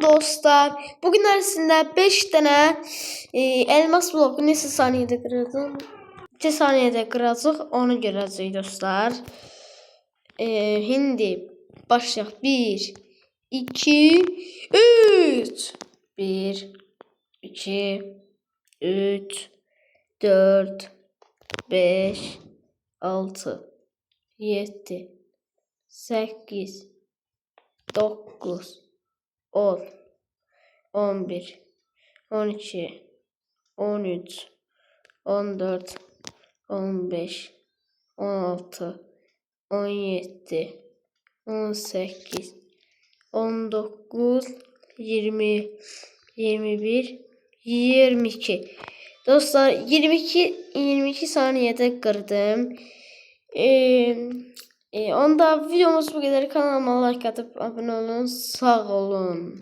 Salam dostlar. Bugün ərzində 5 dənə elmas bloku neçə saniyədə qıracağım? 2 saniyədə qıracaq, onu görəcəyik dostlar. Şimdi başlayaq. 1 2 3 1 2 3 4 5 6 7 8 9 10 11 12 13 14 15 16 17 18 19 20 21 22 Dostlar 22 saniyede kırdım. Onda videomuz bu kadar. Kanalıma like atıp abone olun. Sağ olun.